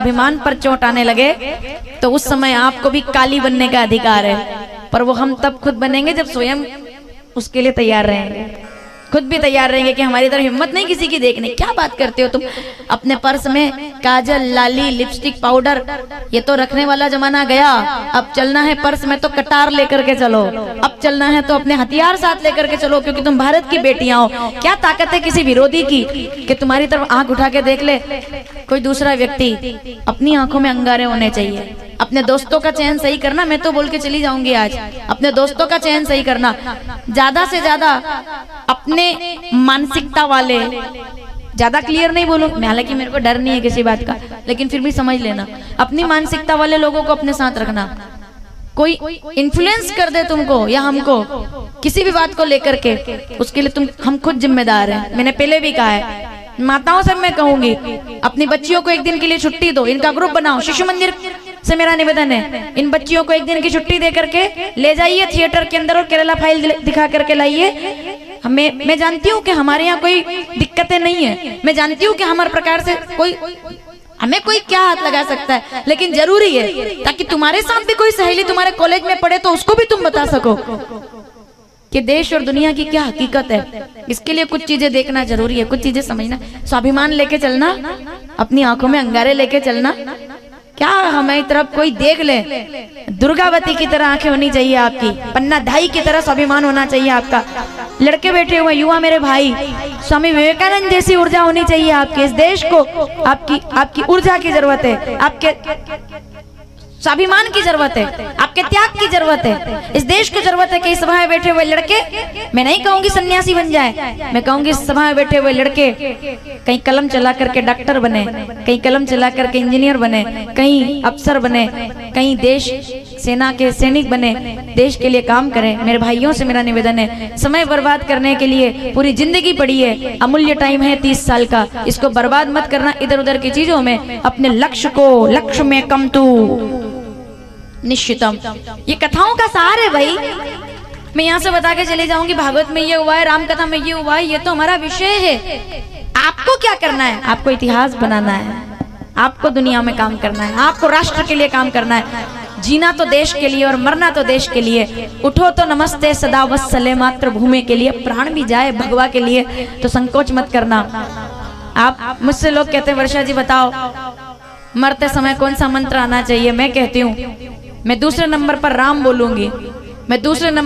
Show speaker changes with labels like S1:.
S1: स्वाभिमान पर चोट आने लगे तो उस समय आपको भी काली बनने का अधिकार है, पर वो हम तब खुद बनेंगे जब स्वयं उसके लिए तैयार रहेंगे, खुद भी तैयार रहेंगे कि हमारी तरफ हिम्मत नहीं किसी की देखने। क्या बात करते हो तुम, अपने पर्स में काजल, लाली, लिपस्टिक, पाउडर, ये तो रखने वाला जमाना गया। अब चलना है पर्स में तो कटार लेकर के चलो, अब चलना है तो अपने हथियार साथ लेकर के चलो, क्योंकि तुम भारत की बेटियां हो। क्या ताकत है किसी विरोधी की कि तुम्हारी तरफ आंख उठा के देख ले कोई दूसरा व्यक्ति। अपनी आंखों में अंगारे होने चाहिए। अपने दोस्तों का चयन सही करना, मैं तो बोल के चली जाऊंगी आज, अपने दोस्तों का चयन सही करना। ज्यादा से ज्यादा अपने मानसिकता वाले, ज्यादा क्लियर नहीं बोलूं मैं, हालांकि मेरे को डर नहीं है किसी बात का, लेकिन फिर भी समझ लेना, अपनी मानसिकता वाले लोगों को अपने साथ रखना। कोई इन्फ्लुएंस कर दे तुमको या हमको किसी भी बात को लेकर के, उसके लिए हम खुद जिम्मेदार हैं। मैंने पहले भी कहा है, माताओं से मैं कहूंगी अपनी बच्चियों को एक दिन के लिए छुट्टी दो, इनका ग्रुप बनाओ। शिशु मंदिर से मेरा निवेदन है, इन बच्चियों को एक दिन की छुट्टी दे करके ले जाइए थिएटर के अंदर और केरला फाइल दिखा करके लाइए। मैं जानती हूँ कि हमारे यहाँ कोई दिक्कतें नहीं है, मैं जानती हूँ कि हमारे प्रकार से हमें कोई क्या हाथ लगा सकता है, लेकिन जरूरी है ताकि तुम्हारे साथ भी कोई सहेली तुम्हारे कॉलेज में पढ़े तो उसको भी तुम बता सको कि देश और दुनिया की क्या हकीकत है। इसके लिए कुछ चीजें देखना जरूरी है, कुछ चीजें समझना, स्वाभिमान लेके चलना, अपनी आंखों में अंगारे लेके चलना। क्या हमारी तरफ कोई देख ले, दुर्गावती की तरह आंखें होनी चाहिए आपकी, पन्ना धाई की तरह स्वाभिमान होना चाहिए आपका। लड़के बैठे हुए युवा मेरे भाई, स्वामी विवेकानंद जैसी ऊर्जा होनी चाहिए आपके। इस देश को आपकी ऊर्जा की जरूरत है, आपके स्वाभिमान की जरूरत है, आपके त्याग की जरूरत है। इस देश को जरूरत है कि इस सभा में बैठे हुए लड़के, मैं नहीं कहूंगी सन्यासी बन जाए, मैं कहूंगी इस सभा में बैठे हुए लड़के कहीं कलम चला करके डॉक्टर बने, कहीं कलम चला करके इंजीनियर बने, कहीं अफसर बने, कहीं देश सेना के सैनिक बने, देश के लिए काम करें। मेरे भाइयों से मेरा निवेदन है, समय बर्बाद करने के लिए पूरी जिंदगी पड़ी है, अमूल्य टाइम है 30 साल का, इसको बर्बाद मत करना इधर उधर की चीजों में। अपने लक्ष्य में कम तू निश्चितम। ये कथाओं का सार है भाई, मैं यहाँ से बता के चली जाऊंगी भागवत में ये हुआ है, राम कथा में ये हुआ है, ये तो हमारा विषय है। आपको क्या करना है, आपको इतिहास बनाना है, आपको दुनिया में काम करना है, आपको राष्ट्र के लिए काम करना है। जीना तो देश के लिए और मरना तो देश के लिए। उठो तो नमस्ते सदा वत्सले मातृभूमि के लिए, प्राण भी जाए भगवा के लिए तो संकोच मत करना। आप मुझसे लोग कहते हैं वर्षा जी बताओ मरते समय कौन सा मंत्र आना चाहिए, मैं कहती हूँ मैं दूसरे नंबर पर राम बोलूंगी, मैं दूसरे नंबर